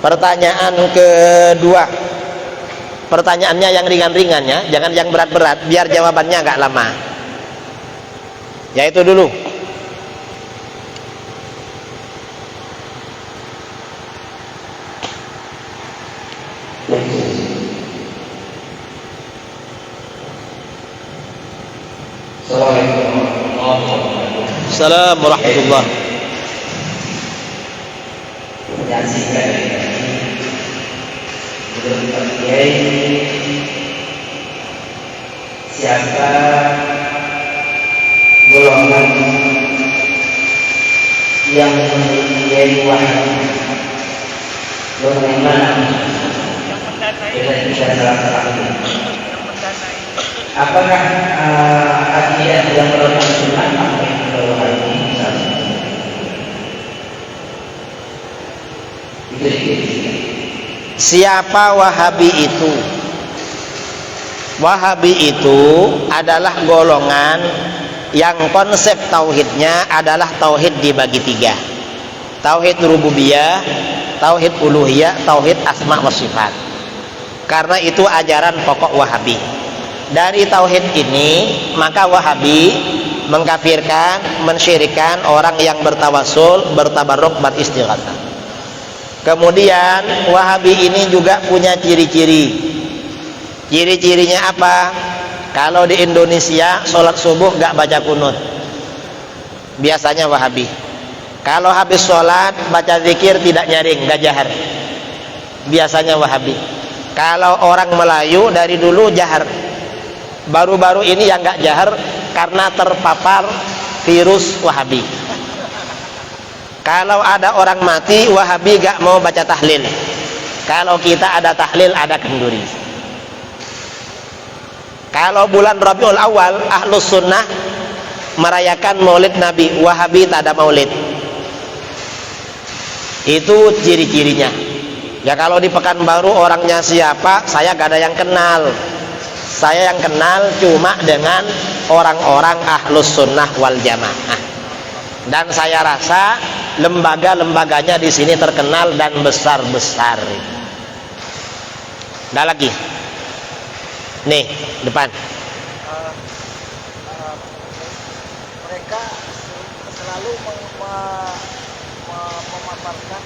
Pertanyaan kedua, pertanyaannya yang ringan-ringan ya, jangan yang berat-berat, biar jawabannya agak lama. Yaitu dulu, Assalamualaikum warahmatullahi siapa golongan yang memiliki wahyu golongan mana kita bisa salah satu apakah akidah yang golongan sunnah atau golongan ini siapa Wahabi itu? Wahabi itu adalah golongan yang konsep tauhidnya adalah tauhid dibagi tiga: tauhid rububiyah, tauhid uluhiyah, tauhid asma wa sifat. Karena itu ajaran pokok Wahabi. Dari tauhid ini maka Wahabi mengkafirkan, mensyirikkan orang yang bertawasul, bertabarruk, beristighatsah. Kemudian Wahabi ini juga punya ciri-ciri. Ciri-cirinya apa? Kalau di Indonesia sholat subuh gak baca kunut, biasanya Wahabi. Kalau habis sholat baca zikir tidak nyaring, gak jahar, biasanya Wahabi. Kalau orang Melayu dari dulu jahar, baru-baru ini yang gak jahar karena terpapar virus Wahabi. Kalau ada orang mati, Wahabi gak mau baca tahlil. Kalau kita ada tahlil, ada kenduri. Kalau bulan Rabiul Awal, Ahlus Sunnah merayakan maulid Nabi, Wahabi tak ada maulid. Itu ciri-cirinya. Ya kalau di Pekanbaru orangnya siapa, saya gak ada yang kenal. Saya yang kenal cuma dengan orang-orang Ahlus Sunnah wal Jamaah. Dan saya rasa lembaga-lembaganya di sini terkenal dan besar-besar. Ada lagi? Nih, depan. Mereka selalu memaparkan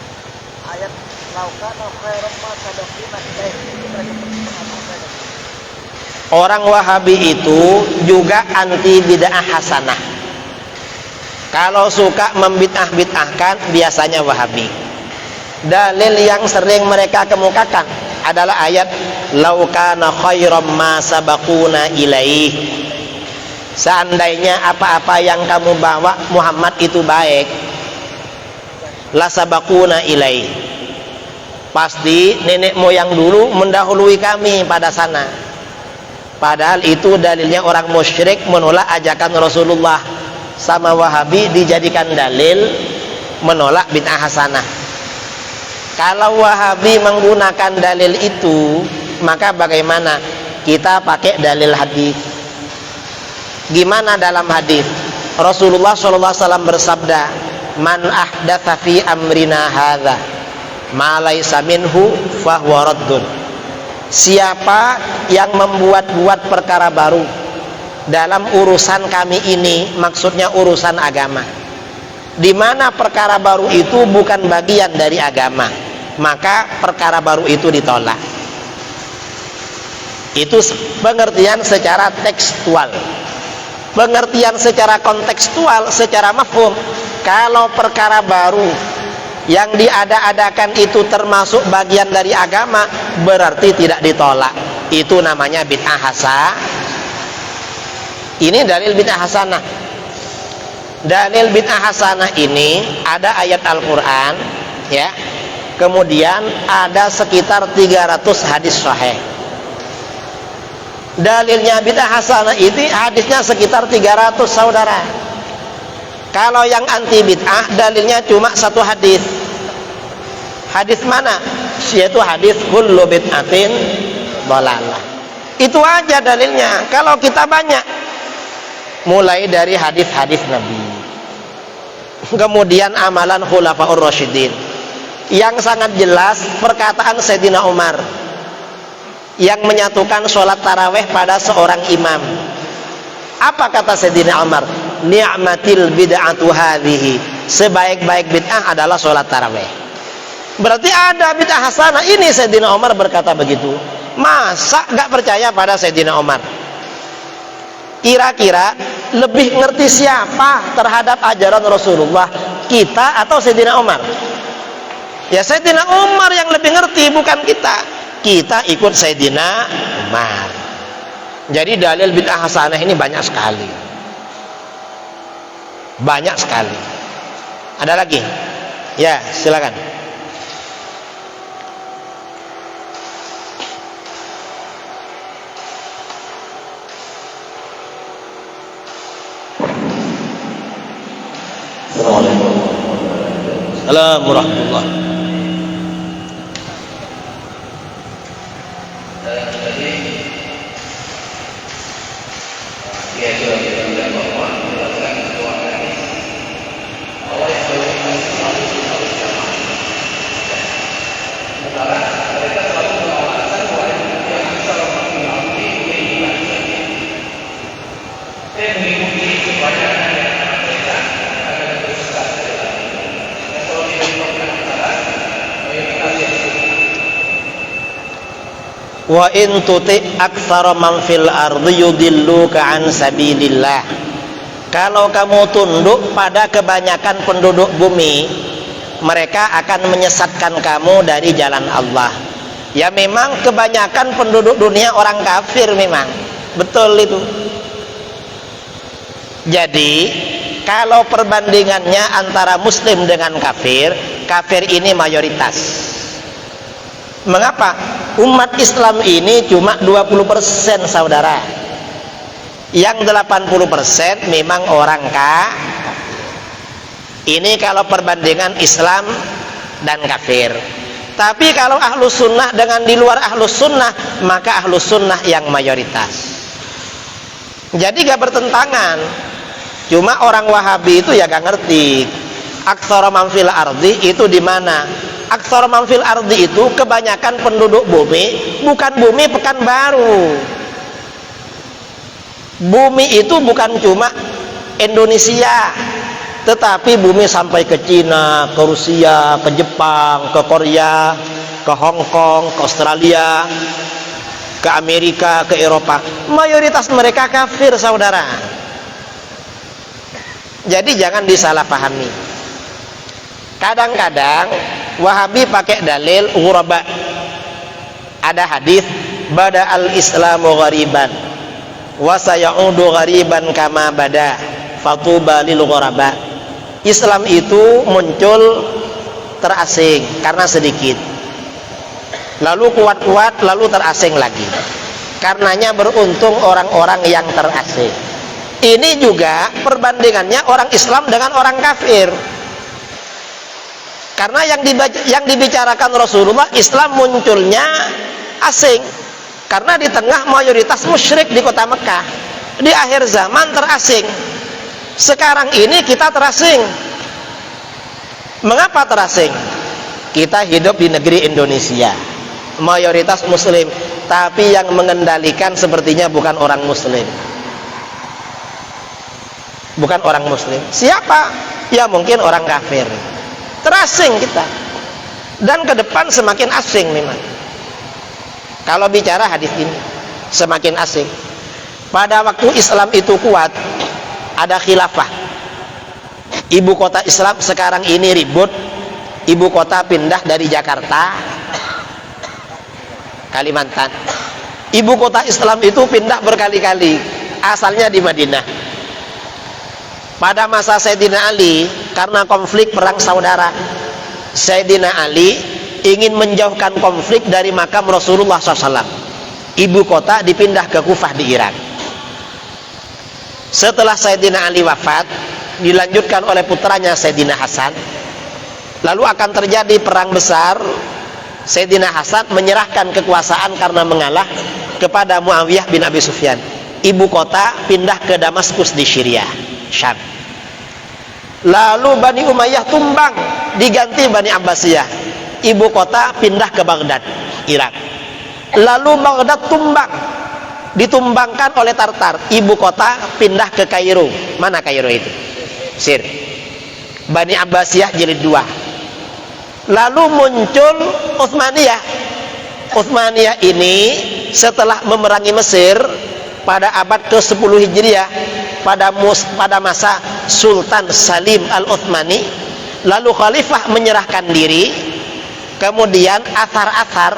ayat laukana khairan ma sabaquna ilaih. Orang Wahabi itu juga anti bid'ah hasanah. Kalau suka membid'ah-bid'ahkan biasanya Wahabi. Dalil yang sering mereka kemukakan adalah ayat laukana khairam ma sabaquna ilaih. Seandainya apa-apa yang kamu bawa Muhammad itu baik, la sabaquna ilaih, pasti nenek moyang dulu mendahului kami pada sana. Padahal itu dalilnya orang musyrik menolak ajakan Rasulullah. Sama Wahabi dijadikan dalil menolak bid'ah hasanah. Kalau Wahabi menggunakan dalil itu, maka bagaimana? Kita pakai dalil hadis. Gimana dalam hadis? Rasulullah SAW bersabda, "Man ahdatsa fi amrina hadza ma laysa minhu fahuwa raddun." Siapa yang membuat-buat perkara baru dalam urusan kami ini, maksudnya urusan agama, di mana perkara baru itu bukan bagian dari agama, maka perkara baru itu ditolak. Itu pengertian secara tekstual. Pengertian secara kontekstual, secara mafhum, kalau perkara baru yang diada-adakan itu termasuk bagian dari agama, berarti tidak ditolak. Itu namanya bid'ah hasanah. Ini dalil bid'ah hasanah. Dalil bid'ah hasanah ini ada ayat Al-Quran, ya. Kemudian ada sekitar 300 hadis sahih. Dalilnya bid'ah hasanah itu hadisnya sekitar 300, saudara. Kalau yang anti bid'ah dalilnya cuma satu hadis. Hadis mana? Yaitu hadis kullu bid'atin dhalalah. Itu aja dalilnya. Kalau kita banyak, mulai dari hadis-hadis Nabi, kemudian amalan khulafaur rasyidin, yang sangat jelas perkataan Sayyidina Umar yang menyatukan sholat taraweh pada seorang imam. Apa kata Sayyidina Umar? Ni'matil bid'atu hadhihi. Sebaik-baik bid'ah adalah sholat taraweh. Berarti ada bid'ah hasanah. Ini Sayyidina Umar berkata begitu. Masa gak percaya pada Sayyidina Umar? Kira-kira lebih ngerti siapa terhadap ajaran Rasulullah, kita atau Sayyidina Umar? Ya Sayyidina Umar yang lebih ngerti, bukan kita. Kita ikut Sayyidina Umar. Jadi dalil bid'ah hasanah ini banyak sekali. Banyak sekali. Ada lagi? Ya, silakan. Assalamualaikum warahmatullahi wabarakatuh. Wa in tuti aktsara man fil ardi yudilluka an sabilillah. Kalau kamu tunduk pada kebanyakan penduduk bumi, mereka akan menyesatkan kamu dari jalan Allah. Ya memang kebanyakan penduduk dunia orang kafir memang. Betul itu. Jadi kalau perbandingannya antara muslim dengan kafir, kafir ini mayoritas. Mengapa? Umat Islam ini cuma 20% saudara. Yang 80% memang orang kafir. Ini kalau perbandingan Islam dan kafir. Tapi kalau ahlus sunnah dengan di luar ahlus sunnah, maka ahlus sunnah yang mayoritas. Jadi gak bertentangan. Cuma orang Wahabi itu ya gak ngerti aktsara man fil ardi itu di mana. Aktsara man fil ardi itu kebanyakan penduduk bumi, bukan bumi Pekanbaru. Bumi itu bukan cuma Indonesia, tetapi bumi sampai ke Cina, ke Rusia, ke Jepang, ke Korea, ke Hong Kong, ke Australia, ke Amerika, ke Eropa. Mayoritas mereka kafir saudara. Jadi jangan disalahpahami. Kadang-kadang Wahabi pakai dalil ghuraba. Ada hadis bada al-islamu ghariban wa sayaudu ghariban kama bada fatuba lil ghuraba. Islam itu muncul terasing karena sedikit, lalu kuat-kuat, lalu terasing lagi. Karenanya beruntung orang-orang yang terasing. Ini juga perbandingannya orang Islam dengan orang kafir. Karena yang dibicarakan Rasulullah, Islam munculnya asing. Karena di tengah mayoritas musyrik di kota Mekah. Di akhir zaman terasing. Sekarang ini kita terasing. Mengapa terasing? Kita hidup di negeri Indonesia, mayoritas muslim, tapi yang mengendalikan sepertinya bukan orang muslim. Bukan orang muslim. Siapa? Ya mungkin orang kafir. Terasing kita. Dan ke depan semakin asing memang. Kalau bicara hadis ini, semakin asing. Pada waktu Islam itu kuat, ada khilafah. Ibu kota Islam sekarang ini ribut. Ibu kota pindah dari Jakarta, Kalimantan. Ibu kota Islam itu pindah berkali-kali. Asalnya di Madinah. Pada masa Sayyidina Ali, karena konflik perang saudara, Sayyidina Ali ingin menjauhkan konflik dari makam Rasulullah SAW. Ibu kota dipindah ke Kufah di Irak. Setelah Sayyidina Ali wafat, dilanjutkan oleh putranya Sayyidina Hasan. Lalu akan terjadi perang besar. Sayyidina Hasan menyerahkan kekuasaan karena mengalah kepada Muawiyah bin Abi Sufyan. Ibu kota pindah ke Damaskus di Syria, Syam. Lalu Bani Umayyah tumbang. diganti Bani Abbasiyah, ibu kota pindah ke Baghdad, Irak. Lalu Baghdad tumbang, ditumbangkan oleh Tartar, ibu kota pindah ke Kairo. Mana Kairo itu? Mesir. Bani Abbasiyah jilid 2. Lalu muncul Utsmaniyah. Utsmaniyah ini setelah memerangi Mesir pada abad ke-10 Hijriah, pada masa Sultan Salim Al-Utsmani, lalu khalifah menyerahkan diri, kemudian athar-athar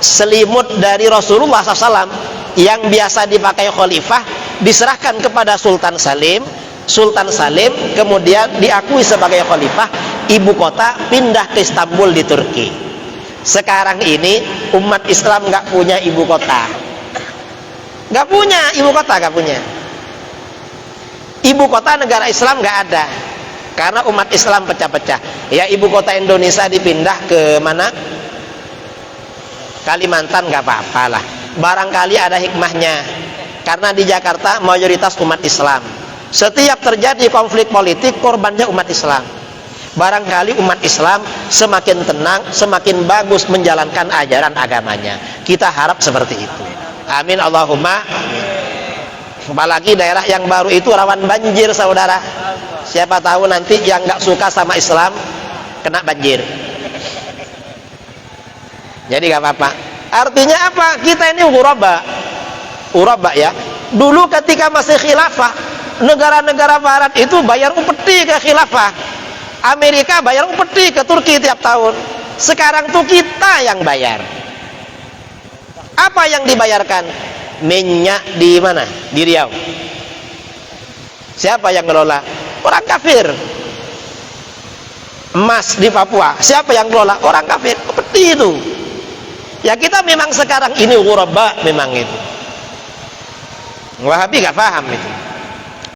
selimut dari Rasulullah SAW yang biasa dipakai khalifah diserahkan kepada Sultan Salim. Sultan Salim kemudian diakui sebagai khalifah, ibu kota pindah ke Istanbul di Turki. Sekarang ini umat Islam nggak punya ibu kota, nggak punya ibu kota, nggak punya ibu kota. Negara Islam nggak ada karena umat Islam pecah-pecah. Ya, ibu kota Indonesia dipindah ke mana? Kalimantan, nggak apa-apa lah, barangkali ada hikmahnya, karena di Jakarta mayoritas umat Islam. Setiap terjadi konflik politik, korbannya umat Islam. Barangkali umat Islam semakin tenang, semakin bagus menjalankan ajaran agamanya. Kita harap seperti itu. Amin Allahumma amin. Apalagi daerah yang baru itu rawan banjir, saudara. Siapa tahu nanti yang nggak suka sama Islam kena banjir. Jadi nggak apa-apa. Artinya apa? Kita ini ghuraba ya. Dulu ketika masih khilafah, negara-negara barat itu bayar upeti ke khilafah. Amerika bayar upeti ke Turki tiap tahun. Sekarang tuh kita yang bayar. Apa yang dibayarkan? Minyak di mana? Di Riau. Siapa yang ngelola? Orang kafir. Emas di Papua, siapa yang ngelola? Orang kafir. Upeti itu. Ya, kita memang sekarang ini ghuraba, memang itu. Wahabi gak paham itu.